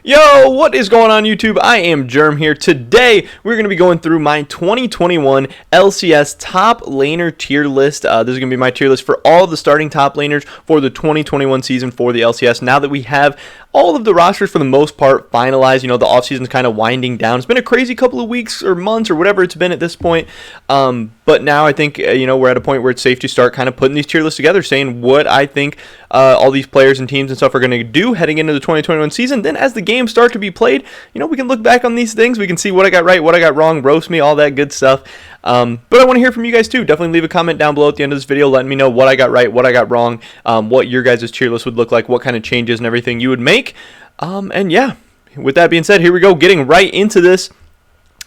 Yo, what is going on YouTube? I am Germ here. Today, we're going to be going through my 2021 LCS top laner tier list. This is going to be my tier list for all of the starting top laners for the 2021 season for the LCS. Now that we have all of the rosters for the most part finalized, the offseason is kind of winding down. It's been a crazy couple of weeks or months or whatever it's been at this point. But now I think, we're at a point where it's safe to start kind of putting these tier lists together, saying what I think all these players and teams and stuff are going to do heading into the 2021 season. Then as the games start to be played, we can look back on these things. We can see what I got right, what I got wrong, roast me, all that good stuff. But I want to hear from you guys too. Definitely leave a comment down below at the end of this video letting me know what I got right, what I got wrong, what your guys' tier list would look like, what kind of changes and everything you would make. And yeah, with that being said, here we go, getting right into this.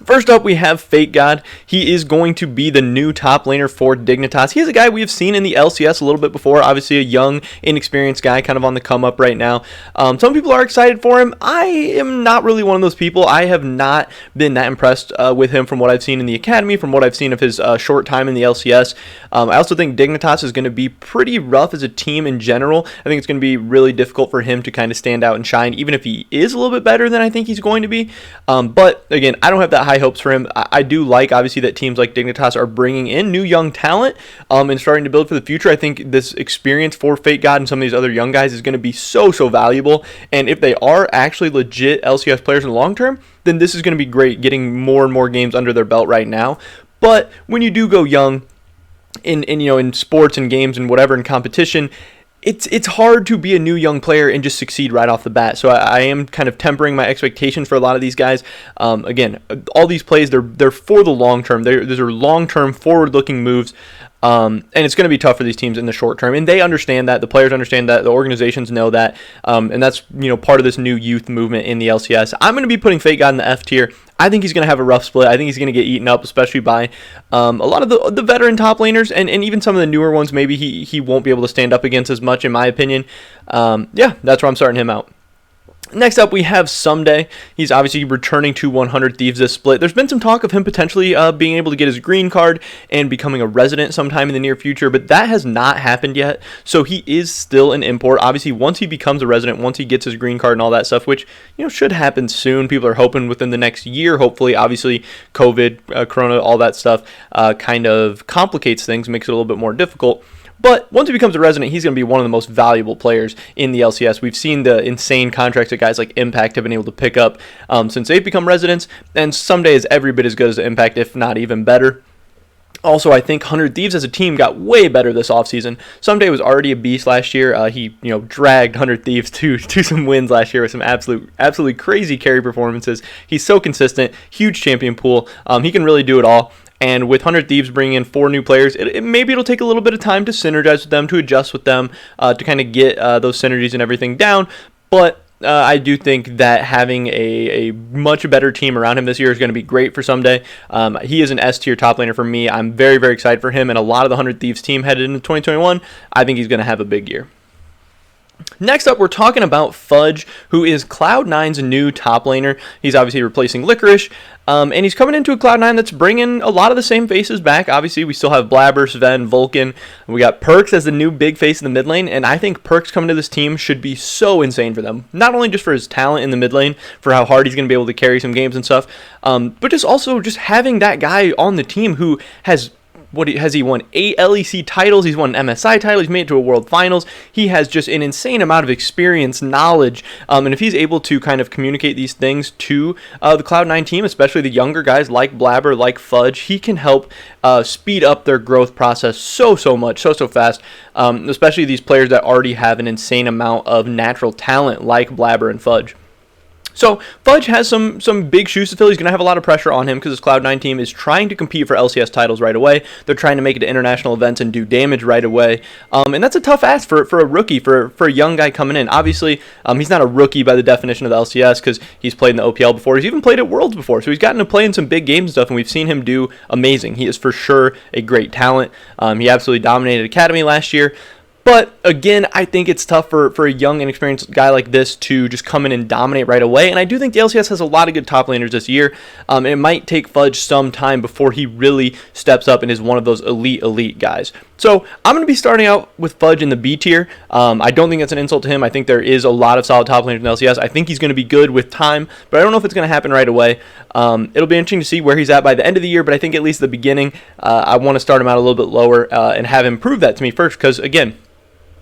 First up, we have Fate God. He is going to be the new top laner for Dignitas. He is a guy we have seen in the LCS a little bit before. Obviously, a young, inexperienced guy, kind of on the come up right now. Some people are excited for him. I am not really one of those people. I have not been that impressed with him from what I've seen in the academy, from what I've seen of his short time in the LCS. I also think Dignitas is going to be pretty rough as a team in general. I think it's going to be really difficult for him to kind of stand out and shine, even if he is a little bit better than I think he's going to be. But again, I don't have that high hopes for him. I do like, obviously, that teams like Dignitas are bringing in new young talent and starting to build for the future. I think this experience for Fate God and some of these other young guys is going to be so valuable. And if they are actually legit LCS players in the long term, then this is going to be great, getting more and more games under their belt right now. But when you do go young in sports and games and whatever in competition, it's hard to be a new young player and just succeed right off the bat. So I am kind of tempering my expectations for a lot of these guys. Again, all these plays, they're for the long term. These are long-term, forward-looking moves. And it's going to be tough for these teams in the short term, and they understand that. The players understand that. The organizations know that, and that's part of this new youth movement in the LCS. I'm going to be putting Fate God in the F tier. I think he's going to have a rough split. I think he's going to get eaten up, especially by a lot of the veteran top laners, and even some of the newer ones. Maybe he won't be able to stand up against as much, in my opinion. Yeah, that's where I'm starting him out. Next up, we have Someday. He's obviously returning to 100 Thieves this split. There's been some talk of him potentially being able to get his green card and becoming a resident sometime in the near future, but that has not happened yet. So he is still an import. Obviously, once he becomes a resident, once he gets his green card and all that stuff, which should happen soon. People are hoping within the next year, hopefully. Obviously, COVID, Corona, all that stuff kind of complicates things, makes it a little bit more difficult. But once he becomes a resident, he's going to be one of the most valuable players in the LCS. We've seen the insane contracts that guys like Impact have been able to pick up since they've become residents, and Someday is every bit as good as Impact, if not even better. Also, I think 100 Thieves as a team got way better this offseason. Someday was already a beast last year. He dragged 100 Thieves to some wins last year with some absolutely crazy carry performances. He's so consistent, huge champion pool. He can really do it all. And with 100 Thieves bringing in 4 new players, maybe it'll take a little bit of time to synergize with them, to adjust with them, to kind of get those synergies and everything down. But I do think that having a much better team around him this year is going to be great for Someday. He is an S-tier top laner for me. I'm very, very excited for him, and a lot of the 100 Thieves team headed into 2021. I think he's going to have a big year. Next up, we're talking about Fudge, who is Cloud9's new top laner. He's obviously replacing Licorice, and he's coming into a Cloud9 that's bringing a lot of the same faces back. Obviously, we still have Blabber, Sven, Vulcan. We got Perks as the new big face in the mid lane, and I think Perks coming to this team should be so insane for them. Not only just for his talent in the mid lane, for how hard he's going to be able to carry some games and stuff, but just also just having that guy on the team who has... has he won 8 LEC titles? He's won an MSI title. He's made it to a World Finals. He has just an insane amount of experience, knowledge, and if he's able to kind of communicate these things to the Cloud9 team, especially the younger guys like Blabber, like Fudge, he can help speed up their growth process so much, so fast, especially these players that already have an insane amount of natural talent like Blabber and Fudge. So Fudge has some big shoes to fill. He's going to have a lot of pressure on him because his Cloud9 team is trying to compete for LCS titles right away. They're trying to make it to international events and do damage right away. And that's a tough ask for a rookie, for a young guy coming in. Obviously, he's not a rookie by the definition of the LCS because he's played in the OPL before. He's even played at Worlds before. So he's gotten to play in some big games and stuff, and we've seen him do amazing. He is for sure a great talent. He absolutely dominated Academy last year. But again, I think it's tough for a young, inexperienced guy like this to just come in and dominate right away. And I do think the LCS has a lot of good top laners this year. It might take Fudge some time before he really steps up and is one of those elite guys. So I'm going to be starting out with Fudge in the B tier. I don't think that's an insult to him. I think there is a lot of solid top laners in the LCS. I think he's going to be good with time, but I don't know if it's going to happen right away. It'll be interesting to see where he's at by the end of the year, but I think at least at the beginning, I want to start him out a little bit lower and have him prove that to me first, because again,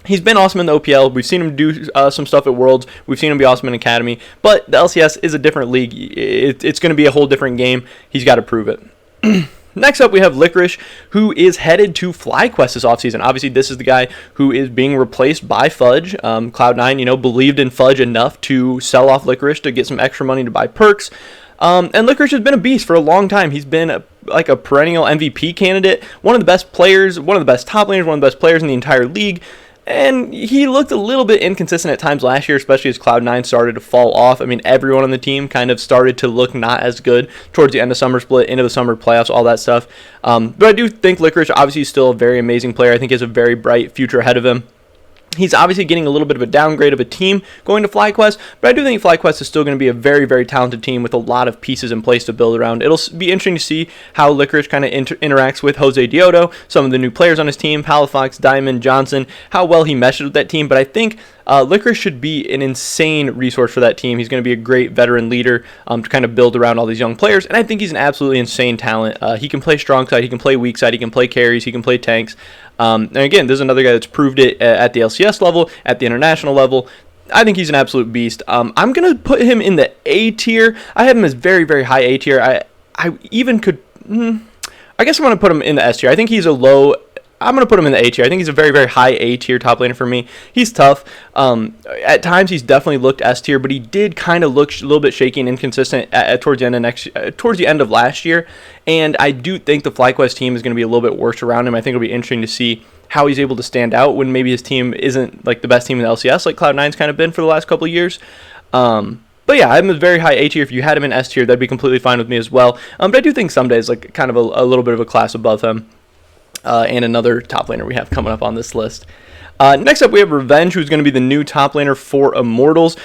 he's been awesome in the OPL. We've seen him do some stuff at Worlds. We've seen him be awesome in Academy. But the LCS is a different league. It's going to be a whole different game. He's got to prove it. Next up, we have Licorice, who is headed to FlyQuest this offseason. Obviously, this is the guy who is being replaced by Fudge. Cloud9, believed in Fudge enough to sell off Licorice to get some extra money to buy perks. And Licorice has been a beast for a long time. He's been a perennial MVP candidate, one of the best players, one of the best top laners, one of the best players in the entire league. And he looked a little bit inconsistent at times last year, especially as Cloud9 started to fall off. I mean, everyone on the team kind of started to look not as good towards the end of summer split, into the summer playoffs, all that stuff. But I do think Licorice, obviously, is still a very amazing player. I think he has a very bright future ahead of him. He's obviously getting a little bit of a downgrade of a team going to FlyQuest, but I do think FlyQuest is still going to be a very, very talented team with a lot of pieces in place to build around. It'll be interesting to see how Licorice kind of interacts with Jose Diodo, some of the new players on his team, Palafox, Diamond, Johnson, how well he meshes with that team, but I think Licorice should be an insane resource for that team. He's going to be a great veteran leader to kind of build around all these young players, and I think he's an absolutely insane talent. He can play strong side, he can play weak side, he can play carries, he can play tanks. And again, this is another guy that's proved it at the LCS level, at the international level. I think he's an absolute beast. I'm going to put him in the A tier. I have him as very, very high A tier. I even could... I guess I'm going to put him in the S tier. I think he's a low... I'm going to put him in the A tier. I think he's a very, very high A tier top laner for me. He's tough. At times, he's definitely looked S tier, but he did kind of look a little bit shaky and inconsistent towards the end of last year. And I do think the FlyQuest team is going to be a little bit worse around him. I think it'll be interesting to see how he's able to stand out when maybe his team isn't like the best team in the LCS, like Cloud9's kind of been for the last couple of years. But yeah, I'm a very high A tier. If you had him in S tier, that'd be completely fine with me as well. But I do think some days like kind of a little bit of a class above him. And another top laner we have coming up on this list. Next up, we have Revenge, who's going to be the new top laner for Immortals.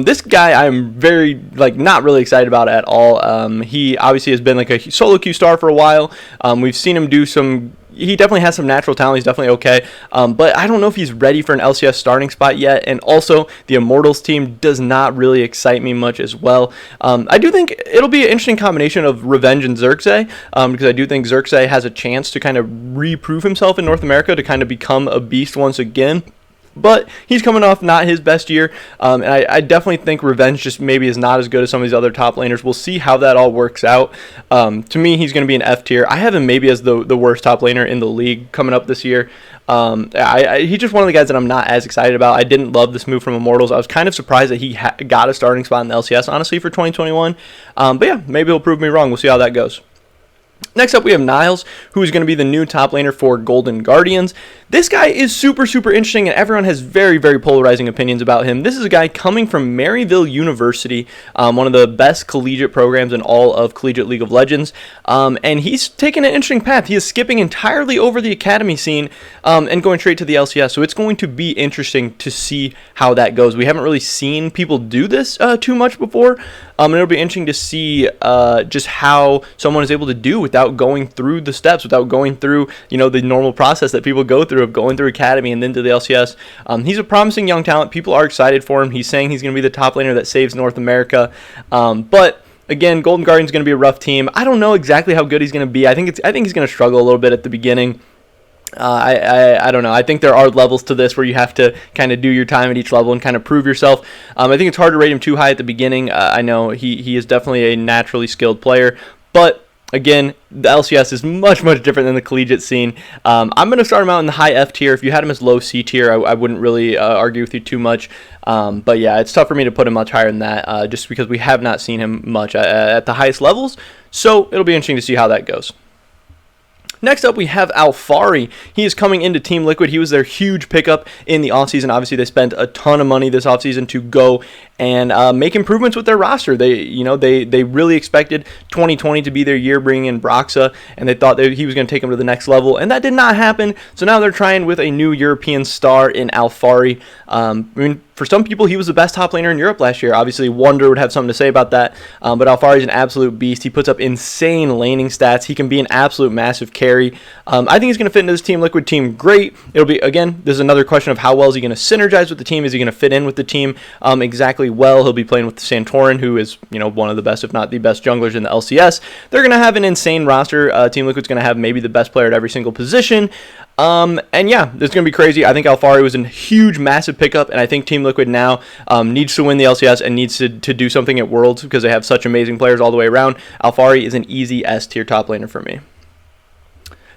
This guy I'm very, not really excited about at all. He obviously has been like a solo queue star for a while. We've seen him do some... He definitely has some natural talent. He's definitely okay. But I don't know if he's ready for an LCS starting spot yet. And also, the Immortals team does not really excite me much as well. I do think it'll be an interesting combination of Revenge and Xerxes, because I do think Xerxes has a chance to kind of reprove himself in North America to kind of become a beast once again. But he's coming off not his best year, and I definitely think Revenge just maybe is not as good as some of these other top laners. We'll see how that all works out. To me, he's going to be an F tier. I have him maybe as the worst top laner in the league coming up this year. He's just one of the guys that I'm not as excited about. I didn't love this move from Immortals. I was kind of surprised that he got a starting spot in the LCS, honestly, for 2021. But yeah, maybe he'll prove me wrong. We'll see how that goes. Next up, we have Niles, who is going to be the new top laner for Golden Guardians. This guy is super, super interesting, and everyone has very, very polarizing opinions about him. This is a guy coming from Maryville University, one of the best collegiate programs in all of Collegiate League of Legends, and he's taken an interesting path. He is skipping entirely over the academy scene and going straight to the LCS, so it's going to be interesting to see how that goes. We haven't really seen people do this too much before, and it'll be interesting to see just how someone is able to do without going through the steps, without going through the normal process that people go through of going through academy and then to the LCS. He's a promising young talent. People are excited for him. He's saying he's going to be the top laner that saves North America. But again, Golden Guardians is going to be a rough team. I don't know exactly how good he's going to be. I think he's going to struggle a little bit at the beginning. I don't know. I think there are levels to this where you have to kind of do your time at each level and kind of prove yourself. I think it's hard to rate him too high at the beginning. I know he is definitely a naturally skilled player, but again, the LCS is much, much different than the collegiate scene. I'm going to start him out in the high F tier. If you had him as low C tier, I wouldn't really argue with you too much. But yeah, it's tough for me to put him much higher than that just because we have not seen him much at the highest levels. So it'll be interesting to see how that goes. Next up, we have Alfari. He is coming into Team Liquid. He was their huge pickup in the offseason. Obviously, they spent a ton of money this offseason to go and make improvements with their roster. They really expected 2020 to be their year, bringing in Broxa, and they thought that he was going to take them to the next level, and that did not happen. So now they're trying with a new European star in Alfari. For some people, he was the best top laner in Europe last year. Obviously, Wonder would have something to say about that, but Alfari is an absolute beast. He puts up insane laning stats. He can be an absolute massive carry. I think he's going to fit into this Team Liquid team great. It'll be, again, this is another question of how well is he going to synergize with the team? Is he going to fit in with the team exactly well? He'll be playing with Santorin, who is one of the best, if not the best, junglers in the LCS. They're going to have an insane roster. Team Liquid's going to have maybe the best player at every single position. And yeah, it's going to be crazy. I think Alfari was a huge, massive pickup, and I think Team Liquid now needs to win the LCS and needs to do something at Worlds because they have such amazing players all the way around. Alfari is an easy S-tier top laner for me.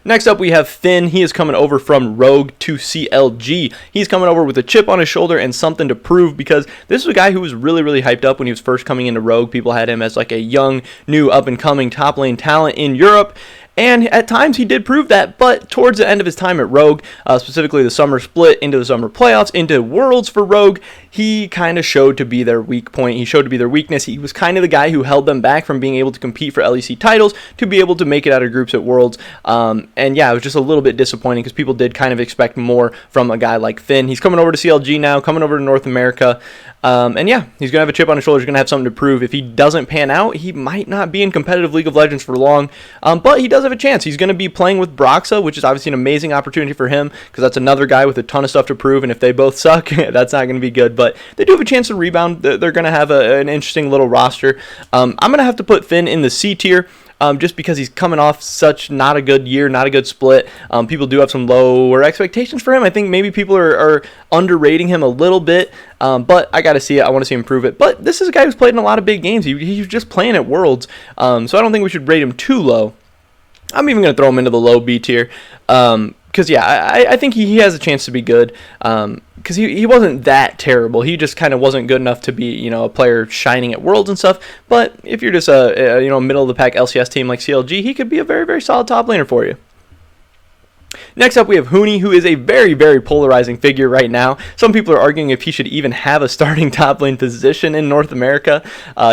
Next up, we have Finn. He is coming over from Rogue to CLG. He's coming over with a chip on his shoulder and something to prove because this is a guy who was really, really hyped up when he was first coming into Rogue. People had him as like a young, new, up-and-coming top lane talent in Europe. And at times he did prove that, but towards the end of his time at Rogue, specifically the summer split into the summer playoffs, into Worlds for Rogue, he kind of showed to be their weak point. He showed to be their weakness. He was kind of the guy who held them back from being able to compete for LEC titles, to be able to make it out of groups at Worlds. And yeah, it was just a little bit disappointing because people did kind of expect more from a guy like Finn. He's coming over to CLG now, coming over to North America. And yeah, he's going to have a chip on his shoulder. He's going to have something to prove. If he doesn't pan out, he might not be in competitive League of Legends for long. But he does have a chance. He's going to be playing with Broxa, which is obviously an amazing opportunity for him because that's another guy with a ton of stuff to prove. And if they both suck, that's not going to be good. But they do have a chance to rebound. They're going to have an interesting little roster. I'm going to have to put Finn in the C tier. Just because he's coming off such not a good year, not a good split. People do have some lower expectations for him. I think maybe people are underrating him a little bit, but I got to see it. I want to see him prove it. But this is a guy who's played in a lot of big games. He's just playing at Worlds, so I don't think we should rate him too low. I'm even going to throw him into the low B tier. Because, yeah, I think he has a chance to be good. Because he wasn't that terrible. He just kind of wasn't good enough to be, a player shining at Worlds and stuff. But if you're just a middle-of-the-pack LCS team like CLG, he could be a very, very solid top laner for you. Next up, we have Hooni, who is a very, very polarizing figure right now. Some people are arguing if he should even have a starting top lane position in North America.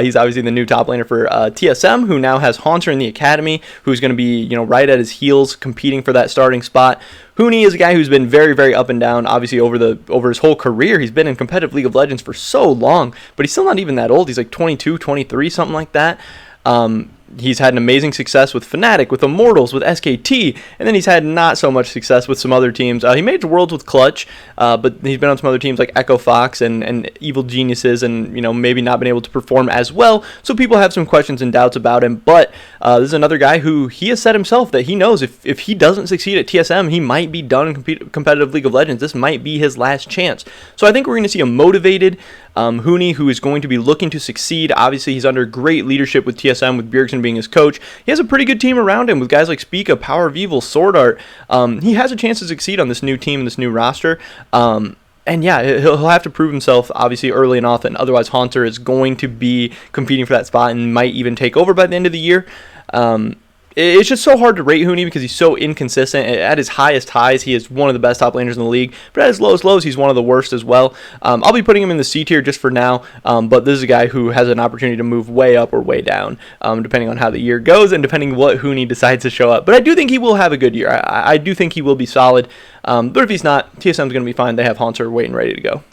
He's obviously the new top laner for TSM, who now has Haunter in the academy, who's going to be, right at his heels competing for that starting spot. Hooni is a guy who's been very, very up and down. Obviously, over his whole career, he's been in competitive League of Legends for so long, but he's still not even that old. He's like 22, 23, something like that. He's had an amazing success with Fnatic, with Immortals, with SKT, and then he's had not so much success with some other teams. He made Worlds with Clutch, but he's been on some other teams like Echo Fox and Evil Geniuses, and maybe not been able to perform as well. So people have some questions and doubts about him. But this is another guy who he has said himself that he knows if he doesn't succeed at TSM, he might be done in competitive League of Legends. This might be his last chance. So I think we're going to see a motivated Hooni who is going to be looking to succeed. Obviously, he's under great leadership with TSM, with Bjergsen being his coach. He has a pretty good team around him with guys like Spica, Power of Evil, Sword Art. He has a chance to succeed on this new team and this new roster. And yeah, he'll have to prove himself, obviously, early and often. Otherwise, Haunter is going to be competing for that spot and might even take over by the end of the year. It's just so hard to rate Hooni because he's so inconsistent. At his highest highs, he is one of the best top laners in the league. But at his lowest lows, he's one of the worst as well. I'll be putting him in the C tier just for now. But this is a guy who has an opportunity to move way up or way down, depending on how the year goes and depending what Hooni decides to show up. But I do think he will have a good year. I do think he will be solid. But if he's not, TSM's going to be fine. They have Haunter waiting ready to go.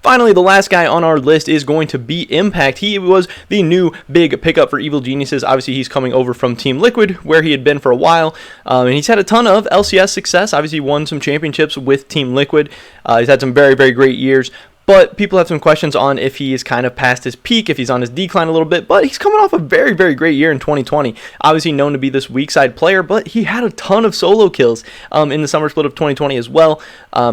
Finally, the last guy on our list is going to be Impact. He was the new big pickup for Evil Geniuses. Obviously, he's coming over from Team Liquid, where he had been for a while. And he's had a ton of LCS success. Obviously, won some championships with Team Liquid. He's had some very, very great years. But people have some questions on if he is kind of past his peak, if he's on his decline a little bit. But he's coming off a very, very great year in 2020. Obviously known to be this weak side player, but he had a ton of solo kills in the summer split of 2020 as well.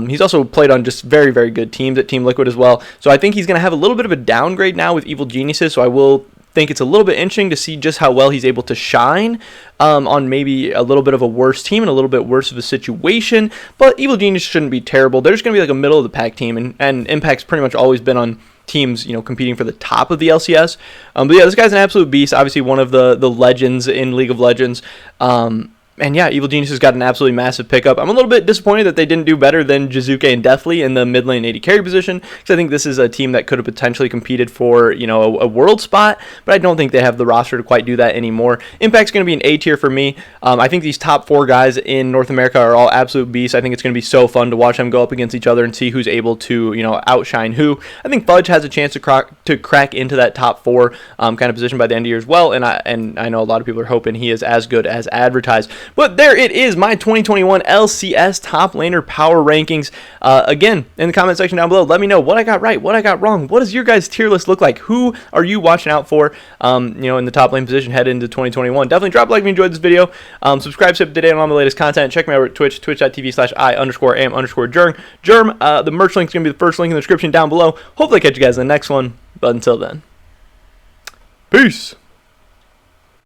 He's also played on just very, very good teams at Team Liquid as well. So I think he's going to have a little bit of a downgrade now with Evil Geniuses. So I will think it's a little bit interesting to see just how well he's able to shine on maybe a little bit of a worse team and a little bit worse of a situation. But Evil Genius shouldn't be terrible. They're just going to be like a middle of the pack team, and Impact's pretty much always been on teams, competing for the top of the LCS. But yeah, this guy's an absolute beast. Obviously one of the legends in League of Legends. And yeah, Evil Geniuses got an absolutely massive pickup. I'm a little bit disappointed that they didn't do better than Jizuke and Deathly in the mid lane AD carry position, because I think this is a team that could have potentially competed for, you know, a world spot, but I don't think they have the roster to quite do that anymore. Impact's going to be an A tier for me. I think these top 4 guys in North America are all absolute beasts. I think it's going to be so fun to watch them go up against each other and see who's able to, you know, outshine who. I think Fudge has a chance to crack into that top 4 kind of position by the end of the year as well, and I know a lot of people are hoping he is as good as advertised. But there it is, my 2021 LCS top laner power rankings. Again, in the comment section down below, let me know what I got right, what I got wrong. What does your guys' tier list look like? Who are you watching out for, you know, in the top lane position headed into 2021? Definitely drop a like if you enjoyed this video. Subscribe to today on all the latest content. Check me out at Twitch, twitch.tv/I_am_Germ. The merch link is going to be the first link in the description down below. Hopefully I catch you guys in the next one. But until then, peace.